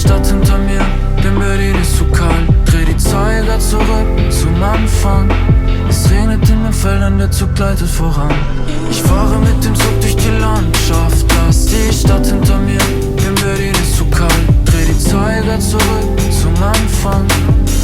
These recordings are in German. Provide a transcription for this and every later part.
Stadt hinter mir, denn Berlin ist zu kalt. Dreh die Zeiger zurück zum Anfang. Es regnet in den Feldern, der Zug gleitet voran. Ich fahre mit dem Zug durch die Landschaft, lass die Stadt hinter mir, denn Berlin ist zu kalt. Dreh die Zeiger zurück zum Anfang.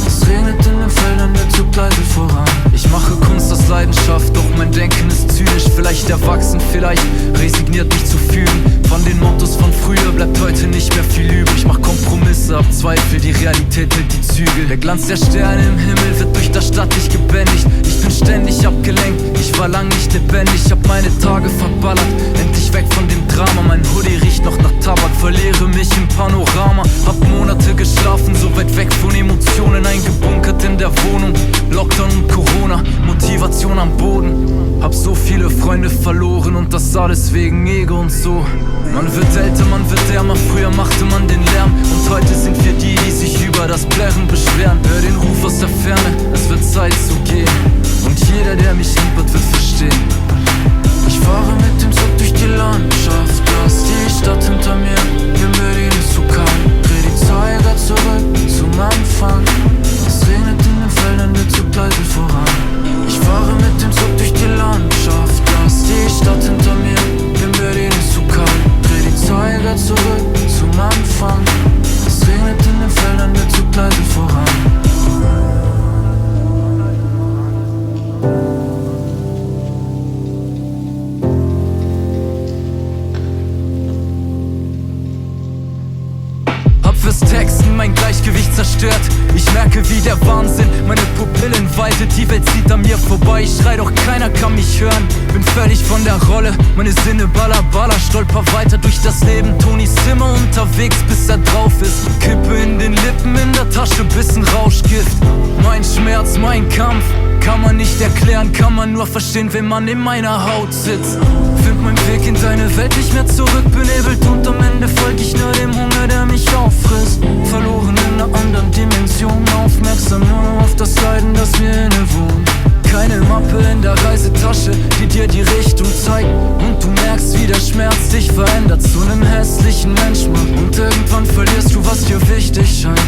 Es regnet in den Feldern, der Zug gleitet voran. Ich mache Kunst aus Leidenschaft, doch mein Denken ist zynisch. Vielleicht erwachsen, vielleicht resigniert mich zu fühlen. Von den Mottos von früher bleibt heute nicht mehr viel übrig. Mach Kompromisse, hab Zweifel, die Realität hält die Zügel. Der Glanz der Sterne im Himmel wird durch das Stadtlicht gebändigt. Ich bin ständig abgelenkt, ich war lang nicht lebendig. Hab meine Tage verballert, endlich weg von dem Drama. Mein Hoodie riecht noch nach Tabak, verliere mich im Panorama. Hab Monate geschlafen, so weit weg von Emotionen, eingebunkert in der Wohnung. Lockdown und Corona, Motivation am Boden. Hab so viele Freunde verloren und das alles wegen Ego und so. Man wird älter, man wird ärmer, früher machte man den Lärm. Und heute sind wir die, die sich über das Plärren beschweren. Hör den Ruf aus der Ferne, es wird Zeit zu gehen. Und jeder, der mich lieb hat, wird verstehen. Ich fahre mit dem Zug durch die Landschaft, lass die Stadt hinter mir, denn Berlin ist zu kalt. Dreh die Zeiger zurück zum Anfang. Es regnet in den Feldern, der Zug gleitet voran. Ich fahre mit dem Zug durch die Landschaft, lass die Stadt hinter mir, denn Berlin ist zu kalt. Dreh die Zeiger zurück zum Anfang. Es regnet in den Feldern, der Zug gleitet voran. Fürs Texten mein Gleichgewicht zerstört. Ich merke, wie der Wahnsinn meine Pupillen weitet. Die Welt zieht an mir vorbei, ich schrei, doch keiner kann mich hören. Bin völlig von der Rolle, meine Sinne baller, baller. Stolper weiter durch das Leben, Tonys Zimmer unterwegs, bis er drauf ist. Kippe in den Lippen, in der Tasche, bis ein Rauschgift. Mein Schmerz, mein Kampf, kann man nicht erklären, kann man nur verstehen, wenn man in meiner Haut sitzt. Find meinen Weg in deine Welt nicht mehr zurück, benebelt und am Ende folg ich nur dem Hunger, der mich auffrisst. Verloren in einer anderen Dimension, aufmerksam nur auf das Leiden, das mir innewohnt. Keine Mappe in der Reisetasche, die dir die Richtung zeigt. Und du merkst, wie der Schmerz dich verändert, zu einem hässlichen Mensch macht. Und irgendwann verlierst du, was dir wichtig scheint.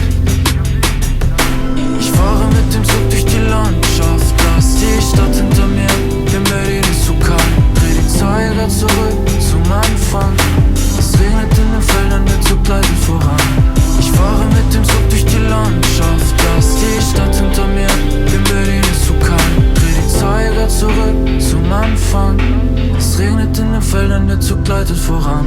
Ich fahre mit dem Zug durch die Landschaft, lass die Stadt hinter mir, denn Berlin ist zu kalt. Dreh die Zeiger zurück zum Anfang. Es regnet in den Feldern, der Zug gleitet voran. Ich fahre mit dem Zug durch die Landschaft, lass die Stadt hinter mir, denn Berlin ist zu kalt. Dreh die Zeiger zurück zum Anfang. Es regnet in den Feldern, der Zug gleitet voran.